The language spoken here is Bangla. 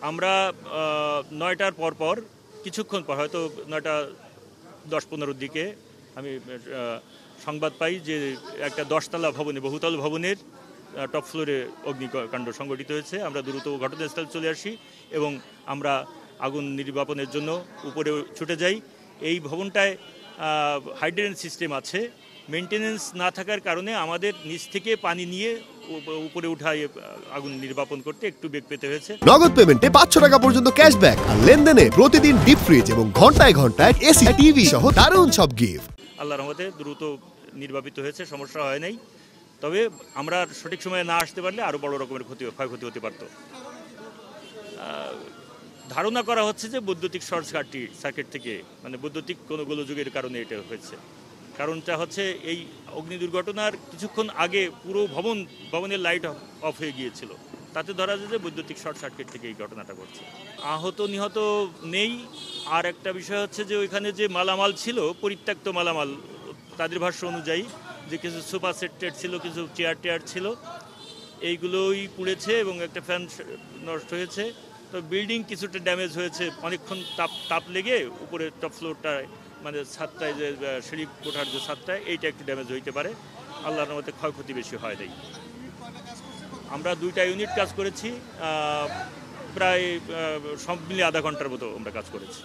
আমরা ৯টার পর কিছুক্ষণ পর হয়তো ৯টা ১০-১৫ দিকে আমি সংবাদ পাই যে একটা ১০তলা ভবনে বহুতল ভবনের টপ ফ্লোরে অগ্নিকাণ্ড সংঘটিত হয়েছে। আমরা দ্রুত ঘটনাস্থলে চলে আসি এবং আমরা আগুন নির্বাপনের জন্য উপরে ছুটে যাই। এই ভবনটায় হাইড্রেন্ট সিস্টেম আছে, মেনটেনেন্স না থাকার কারণে আমাদের নিচ থেকে পানি নিয়ে উপরে উঠায় আগুন নির্বাপন করতে একটু বেগ পেতে হয়েছে। নগদ পেমেন্টে 500 টাকা পর্যন্ত ক্যাশব্যাক আর লেনদেনে প্রতিদিন ডিপ ফ্রিজ এবং ঘন্টায় ঘন্টায় এসি টিভি সহ দারুণ সব গিফট। আল্লাহর রহমতে দ্রুত নির্বাপিত হয়েছে, সমস্যা হয় নাই। তবে আমরা সঠিক সময়ে না আসতে পারলে আরও বড় রকমের ক্ষয়ক্ষতি হতে পারত। ধারণা করা হচ্ছে যে বৈদ্যুতিক শর্ট সার্কিট থেকে মানে বৈদ্যুতিক কোনো গোলযোগের কারণে এটা হয়েছে। কারণটা হচ্ছে এই অগ্নি দুর্ঘটনার কিছুক্ষণ আগে পুরো ভবনের লাইট অফ হয়ে গিয়েছিল, তাতে ধরা যায় যে বৈদ্যুতিক শর্ট সার্কিট থেকে এই ঘটনাটা ঘটছে। আহত নিহত নেই। আর একটা বিষয় হচ্ছে যে ওইখানে যে মালামাল ছিল, পরিত্যক্ত মালামাল, তাদের ভাষ্য অনুযায়ী যে কিছু সোফা সেট ছিল, কিছু চেয়ার ছিল, এইগুলোই পুড়েছে এবং একটা ফ্যান নষ্ট হয়েছে। তো বিল্ডিং কিছুটা ড্যামেজ হয়েছে, অনেকক্ষণ তাপ লেগে উপরে টপ ফ্লোরটায় মানে ছাদটায় যে সিঁড়ি কোঠার যে ছাদটায় এইটা একটু ড্যামেজ হইতে পারে। আল্লাহর রহমতে ক্ষয়ক্ষতি বেশি হয় নাই। আমরা 2টা ইউনিট কাজ করেছি, প্রায় সব মিলিয়ে আধা ঘন্টার মতো আমরা কাজ করেছি।